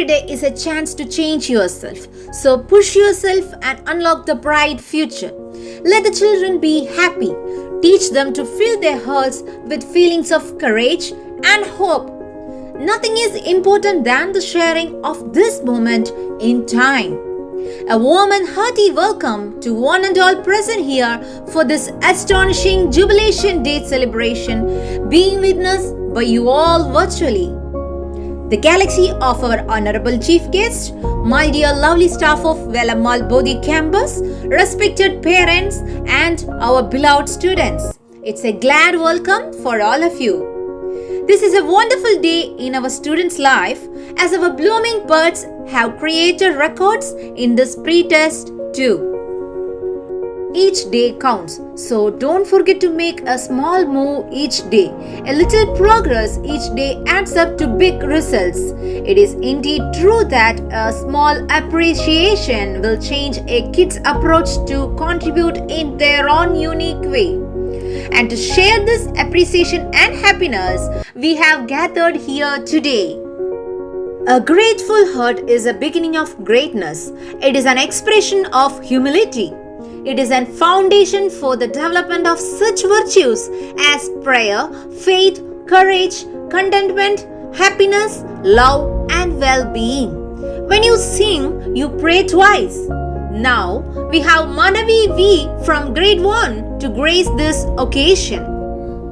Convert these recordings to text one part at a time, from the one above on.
every day is a chance to change yourself. So push yourself and unlock the bright future. Let the children be happy. Teach them to fill their hearts with feelings of courage and hope. Nothing is important than the sharing of this moment in time. A warm and hearty welcome to one and all present here for this astonishing Jubilation Day celebration being witnessed by you all virtually. The galaxy of our honorable chief guest, my dear lovely staff of Velammal Bodhi campus, respected parents and our beloved students. It's a glad welcome for all of you. This is a wonderful day in our students' life as our blooming birds have created records in this pre-test too. Each day counts, so don't forget to make a small move each day. A little progress each day adds up to big results. It is indeed true that a small appreciation will change a kid's approach to contribute in their own unique way. And to share this appreciation and happiness, we have gathered here today. A grateful heart is a beginning of greatness. It is an expression of humility. It is a foundation for the development of such virtues as prayer, faith, courage, contentment, happiness, love, and well-being. When you sing, you pray twice. Now, we have Manavi V from grade 1 to grace this occasion.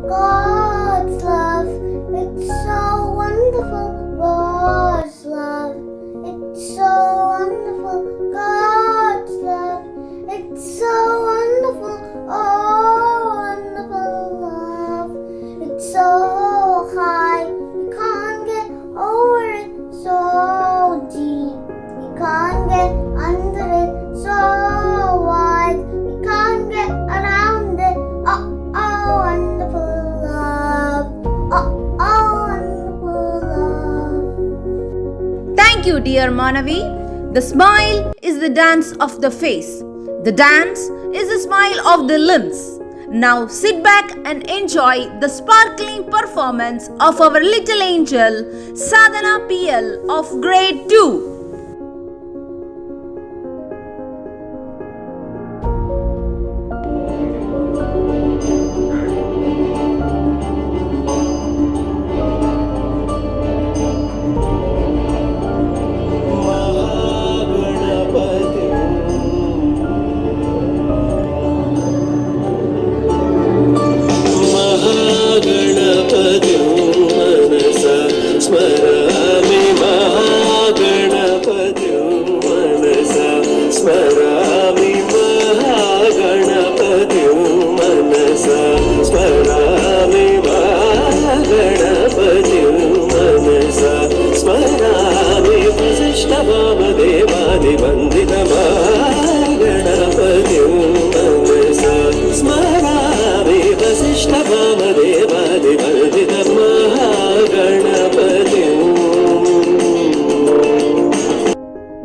God's love, it's so wonderful. God's love, it's so wonderful. God's love, it's so wonderful. Oh, wonderful love. It's so high, you can't get over it. So deep, you can't get under it. So wide, you can't get around it. Oh, oh, wonderful love. Oh, oh, wonderful love. Thank you, dear Manavi. The smile is the dance of the face. The dance is the smile of the limbs. Now sit back and enjoy the sparkling performance of our little angel, Sadhana PL of grade 2.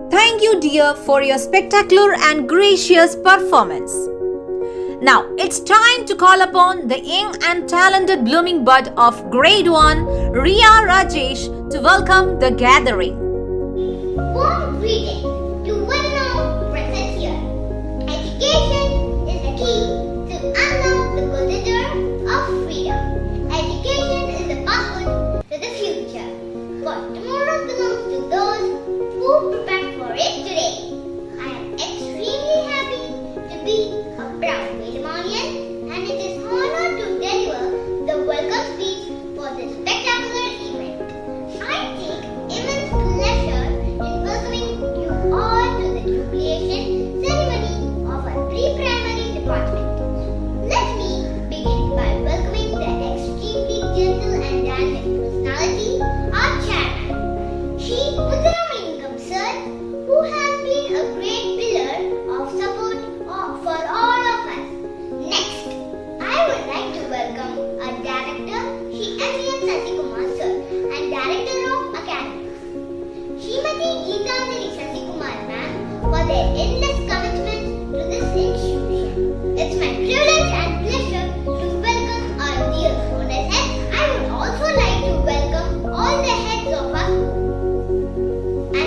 Thank you, dear, for your spectacular and gracious performance. Now, it's time to call upon the young and talented blooming bud of grade 1, Riya Rajesh, to welcome the gathering. Warm greeting to one and all present here. Education is the key to unlock the golden door of freedom. Education is the passport to the future. But tomorrow belongs to those who prepare for it today. I am extremely happy to be a proud Vedamanian, and it is honor to deliver the welcome speech for this spectacular event. I take immense pleasure in welcoming you all to the jubilation ceremony of our pre-primary department. Let me begin by welcoming the extremely gentle and dynamic personality, our chairman, Shri Muthuramalingam sir, who has been a great pillar of support for all of us. Next, I would like to welcome our director, Shri M.N. Sasikumar sir, and director of academics, Srimati Geetanjali Sasikumar ma'am, for their endless commitment to this institution. It's my privilege and pleasure to welcome our dear honors, and I would also like to welcome all the heads of our school.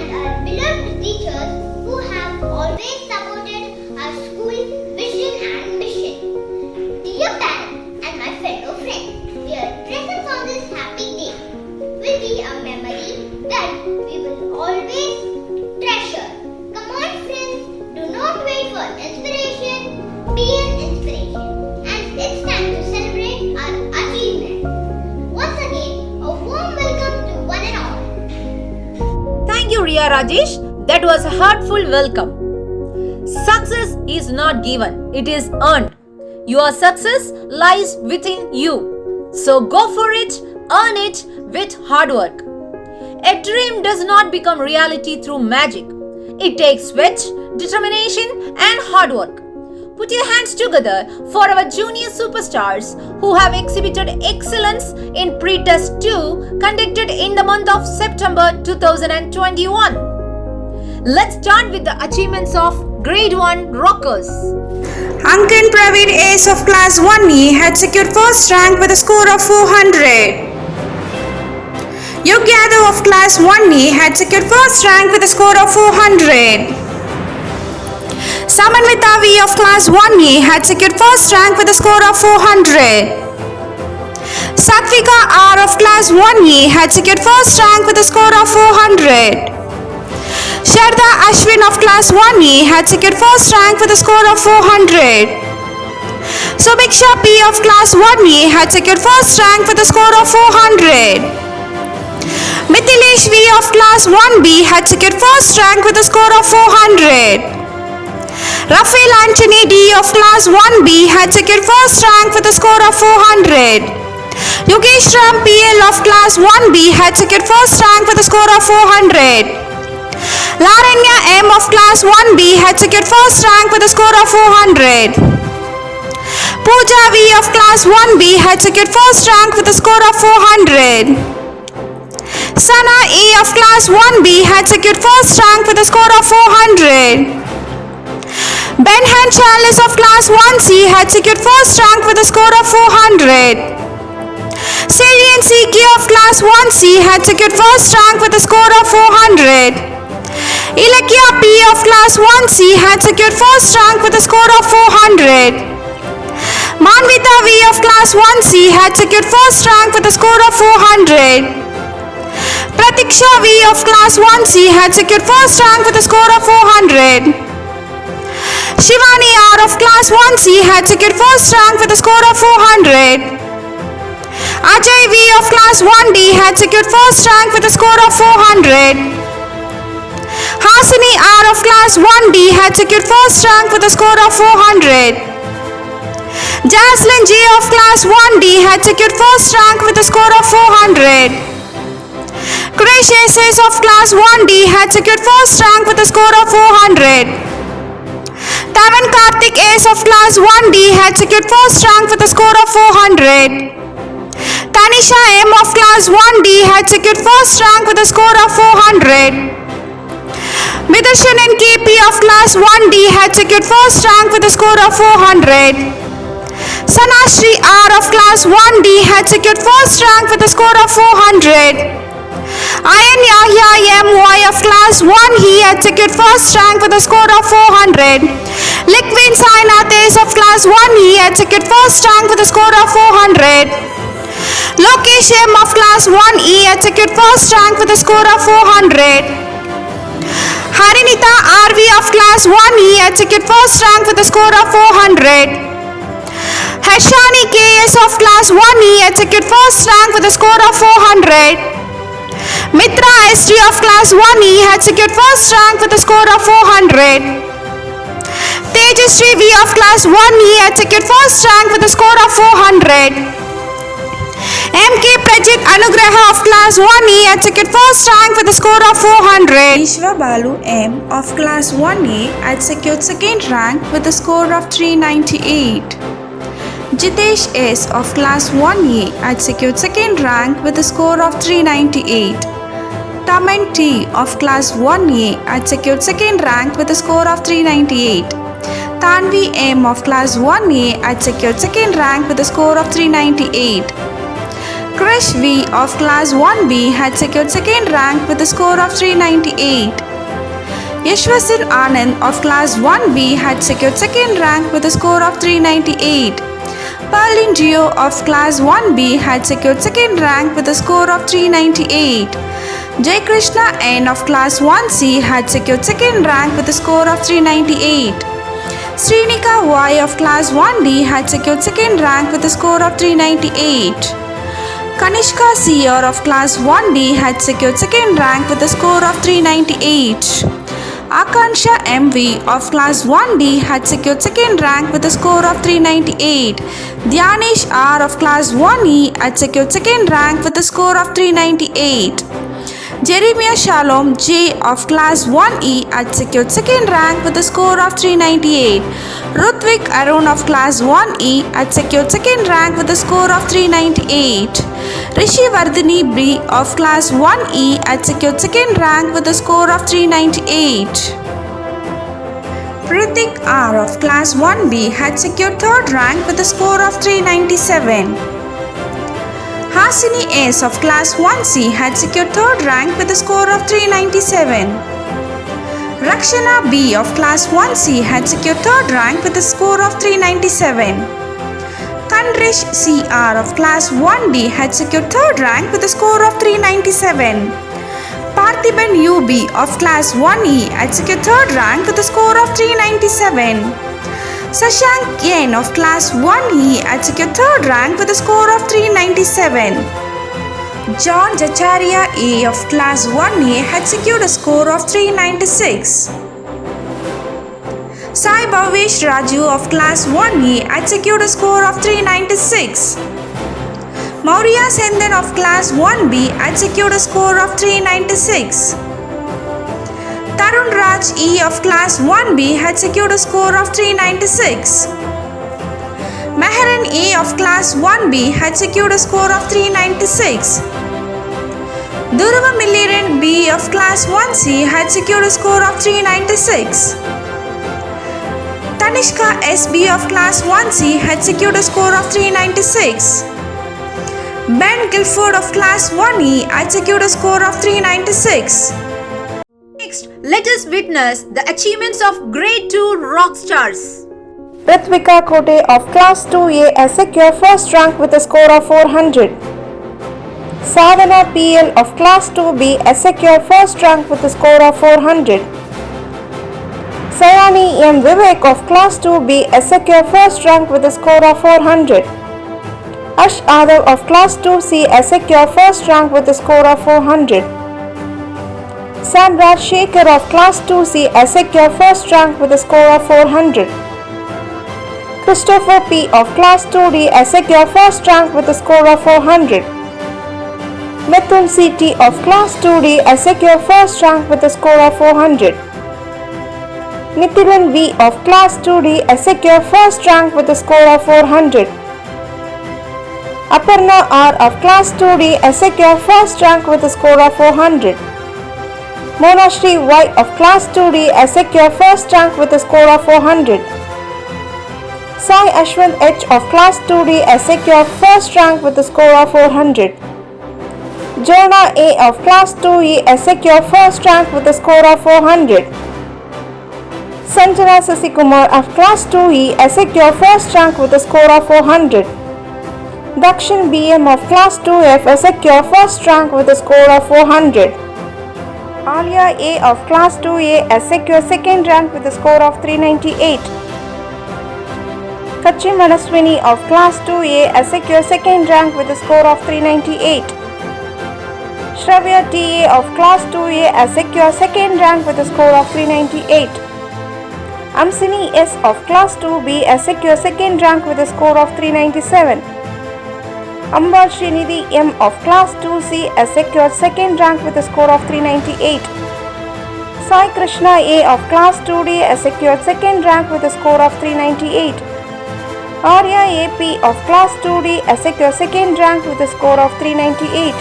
Vidya Rajesh, that was a heartful welcome. Success is not given, it is earned. Your success lies within you. So go for it, earn it with hard work. A dream does not become reality through magic. It takes sweat, determination, and hard work. Put your hands together for our junior superstars who have exhibited excellence in pre-test 2 conducted in the month of September 2021. Let's start with the achievements of Grade 1 Rockers. Ankan Praveen Ace of Class 1E had secured first rank with a score of 400. Yug Yadav of Class 1E had secured first rank with a score of 400. Samanvita V of Class 1E had secured first rank with a score of 400. Satvika R of Class 1E had secured first rank with a score of 400. Sharda Ashwin of Class 1E had secured first rank with a score of 400. Subiksha P of Class 1E had secured first rank with a score of 400. Mithilesh V of Class 1B had secured first rank with a score of 400. Rafael Anthony D of Class 1B had secured first rank with a score of 400. Yogesh Ram PL of Class 1B had secured first rank with a score of 400. Laranya M of Class 1B had secured first rank with a score of 400. Pooja V of Class 1B had secured first rank with a score of 400. Sana E of Class 1B had secured first rank with a score of 400. Benhan Charles of Class 1C had secured first rank with a score of 400. Syrian CK of Class 1C had secured first rank with a score of 400. Ilakya P of Class 1C had secured first rank with a score of 400. Manvita V of Class 1C had secured first rank with a score of 400. Pratiksha V of Class 1C had secured first rank with a score of 400. Shivani R of Class 1C had secured first rank with a score of 400. Ajay V of Class 1D had secured first rank with a score of 400. Hasini R of Class 1D had secured first rank with a score of 400. Jaslyn J of Class 1D had secured first rank with a score of 400. Krish SS of Class 1D had secured first rank with a score of 400. Tavan Karthik S of Class 1D had secured first rank with a score of 400. Tanisha M of Class 1D had secured first rank with a score of 400. Midarshan NKP of Class 1D had secured first rank with a score of 400. Sanashri R of Class 1D had secured first rank with a score of 400. Ayan Yahya MY of Class 1E had secured first rank with a score of 400. Liquin Sainath S of Class 1E had secured first rank with a score of 400. Lokesh M of Class 1E had secured first rank with a score of 400. Harinita RV of Class 1E had secured first rank with a score of 400. Harshani KS of Class 1E had secured first rank with a score of 400. Mitra ST of Class 1E had secured first rank with a score of 400. Tejasri V of Class 1E had secured first rank with a score of 400. MK Prajit Anugraha of Class 1E had secured first rank with a score of 400. Ishwa Balu M of Class 1A had secured second rank with a score of 398. Jitesh S of Class 1A had secured second rank with a score of 398. Taman T of Class 1A had secured second rank with a score of 398. Tanvi M of Class 1A had secured second rank with a score of 398. Krish V of Class 1B had secured second rank with a score of 398. Yashwasan Anand of Class 1B had secured second rank with a score of 398. Perlin Gio of Class 1B had secured second rank with a score of 398. Jai Krishna N of Class 1C had secured second rank with a score of 398. Srinika Y of Class 1D had secured second rank with a score of 398. Kanishka Seer of Class 1D had secured second rank with a score of 398. Akansha MV of Class 1D had secured second rank with a score of 398. Dhyanish R of Class 1E had secured second rank with a score of 398. Jeremiah Shalom J of Class 1E had secured second rank with a score of 398. Rutvik Arun of Class 1E had secured second rank with a score of 398. Rishi Vardhini B of Class 1E had secured second rank with a score of 398. Pritik R of Class 1B had secured third rank with a score of 397. Hasini S of Class 1C had secured third rank with a score of 397. Rakshana B of Class 1C had secured third rank with a score of 397. Kandrish CR of Class 1D had secured third rank with a score of 397. Parthiban UB of Class 1E had secured third rank with a score of 397. Sashank Yen of Class 1E had secured third rank with a score of 397. John Jacharya A of Class 1A had secured a score of 396. Sai Bhavesh Raju of Class 1E had secured a score of 396. Maurya Sendan of Class 1B had secured a score of 396. Tarun Raj E of Class 1B had secured a score of 396. Meheran A of Class 1B had secured a score of 396. Durva Milliran B of Class 1C had secured a score of 396. Tanishka SB of Class 1C had secured a score of 396. Ben Guilford of Class 1E had secured a score of 396. Next, let us witness the achievements of Grade 2 rock stars. Ritvika Kote of Class 2A has secured first rank with a score of 400. Sadhana PL of Class 2B has secured first rank with a score of 400. Sayani M. Vivek of Class 2B has secured first rank with a score of 400. Ash Adav of Class 2C has secured first rank with a score of 400. Samraj Shekhar of Class 2C has secured first rank with a score of 400. Christopher P. of Class 2D has secured first rank with a score of 400. Mithun CT of Class 2D has secured first rank with a score of 400. Nithilan V of Class 2D has secured first rank with a score of 400. Aparna R of Class 2D has secured first rank with a score of 400. Monashri Y of Class 2D has secured first rank with a score of 400. Sai Ashwant H of Class 2D has secured first rank with a score of 400. Jonah A of Class 2E has secured first rank with a score of 400. Sanjana Sasikumar of Class 2E has secured first rank with a score of 400. Dakshin BM of Class 2F has secured first rank with a score of 400. Alia A of Class 2A has secured second rank with a score of 398. Kachi Manaswini of Class 2A has secured second rank with a score of 398. Shravya TA of Class 2A has secured second rank with a score of 398. Amsini S of Class 2B has secured second rank with a score of 397. Ambal Srinidhi M of Class 2C has secured second rank with a score of 398. Sai Krishna A of Class 2D has secured second rank with a score of 398. Arya AP of Class 2D has secured second rank with a score of 398.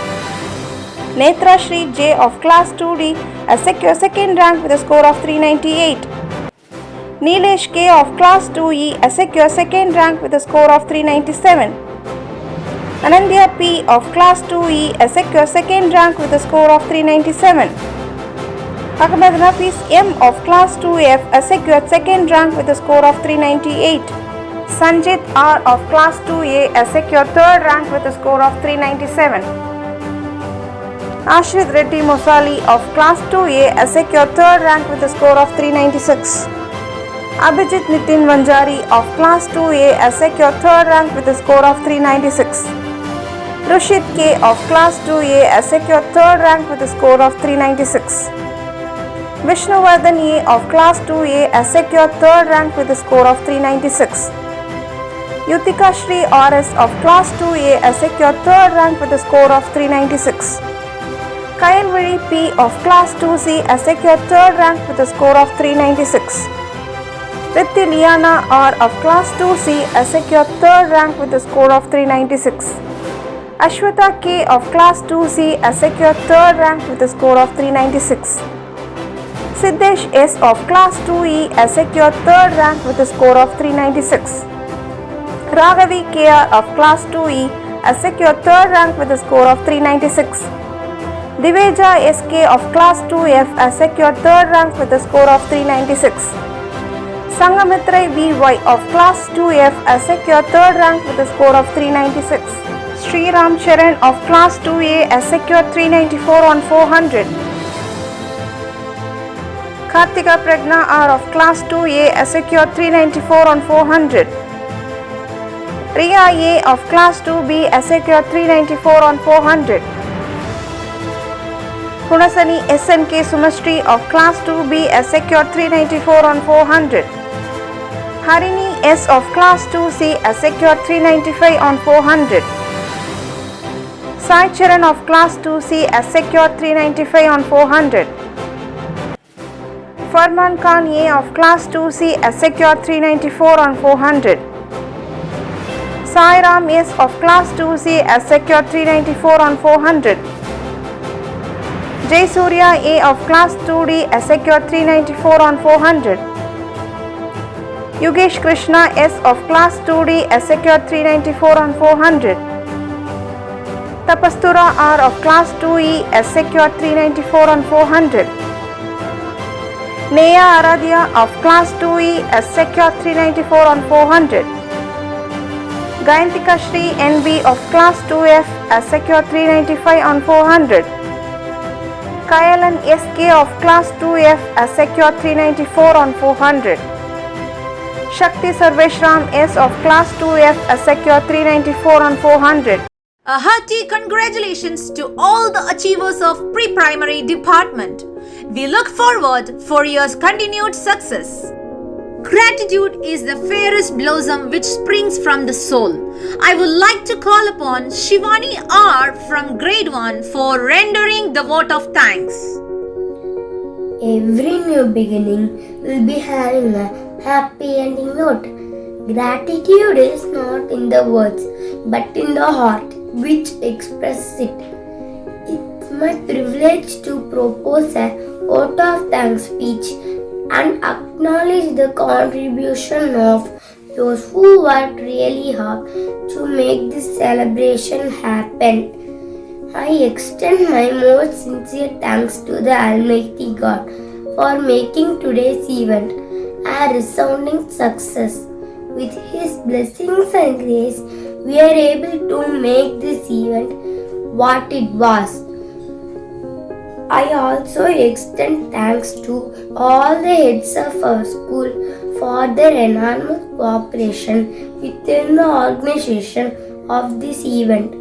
Netra Shri J of Class 2D has secured second rank with a score of 398. Nilesh K of Class 2E has secured second rank with a score of 397. Anandya P of Class 2E has secured second rank with a score of 397. Ahmed Nafis M of Class 2F has secured second rank with a score of 398. Sanjit R of Class 2A has secured third rank with a score of 397. Ashrit Reddy Mosali of Class 2A has secured third rank with a score of 396. Abhijit Nitin Vanjari of Class 2A has secured third rank with a score of 396. Rushit K of Class 2A has secured 3rd rank with a score of 396. Vishnuvardhan A of Class 2A has secured 3rd rank with a score of 396. Yutika Shri RS of Class 2A has secured 3rd rank with a score of 396. Kayalvari P of Class 2C has secured 3rd rank with a score of 396. Ritti Liana R of Class 2C has secured 3rd rank with a score of 396. Ashwata K of Class 2C has secured 3rd rank with a score of 396. Siddesh S of Class 2E has secured 3rd rank with a score of 396. Raghavi KR of Class 2E has secured 3rd rank with a score of 396. Diveja SK of Class 2F has secured 3rd rank with a score of 396. Sangamitrai VY of Class 2F has secured 3rd rank with a score of 396. Sri Ram Charan of Class 2A has secured 394 on 400. Kartika Pragna R of Class 2A has secured 394 on 400. Riya A of Class 2B has secured 394 on 400. Kunasani SNK Sumastri of Class 2B has secured 394 on 400. Harini S of Class 2C has secured 395 on 400. Sai Charan of Class 2C has secured 395 on 400. Farman Khan A of Class 2C has secured 394 on 400. Sai Ram S of Class 2C has secured 394 on 400. Jay Surya A of Class 2D has secured 394 on 400. Yugesh Krishna S of Class 2D has secured 394 on 400. Tapastura R of Class 2E has secured 394 on 400. Neha Aradhya of Class 2E has secured 394 on 400. Gayantika Shri NB of Class 2F has secured 395 on 400. Kayalan SK of Class 2F has secured 394 on 400. Shakti Sarveshram S of Class 2F has secured 394 on 400. A hearty congratulations to all the achievers of pre-primary department. We look forward for your continued success. Gratitude is the fairest blossom which springs from the soul. I would like to call upon Shivani R from grade 1 for rendering the vote of thanks. Every new beginning will be having a happy ending note. Gratitude is not in the words but in the heart which expresses it. It's my privilege to propose a vote of thanks speech and acknowledge the contribution of those who worked really hard to make this celebration happen. I extend my most sincere thanks to the Almighty God for making today's event a resounding success. With His blessings and grace, we are able to make this event what it was. I also extend thanks to all the heads of our school for their enormous cooperation within the organization of this event.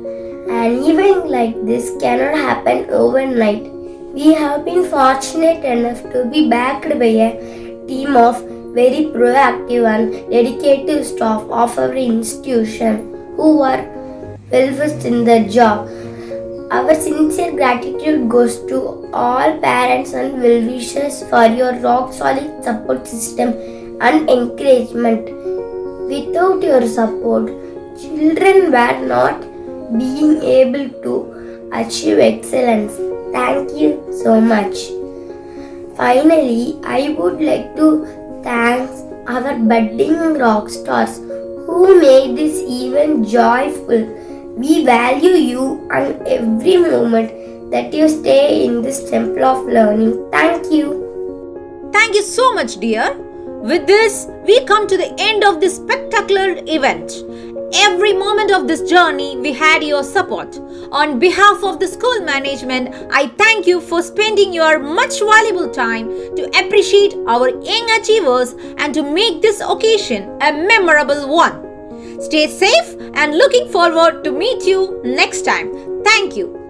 An event like this cannot happen overnight. We have been fortunate enough to be backed by a team of very proactive and dedicated staff of our institution who are well versed in their job. Our sincere gratitude goes to all parents and well-wishers for your rock-solid support system and encouragement. Without your support, children were not being able to achieve excellence. Thank you so much. Finally, I would like to thank our budding rock stars who made this event joyful. We value you and every moment that you stay in this temple of learning. Thank you. Thank you so much, dear. With this, we come to the end of this spectacular event. Every moment of this journey, we had your support. On behalf of the school management, I thank you for spending your much valuable time to appreciate our young achievers and to make this occasion a memorable one. Stay safe and looking forward to meet you next time. Thank you.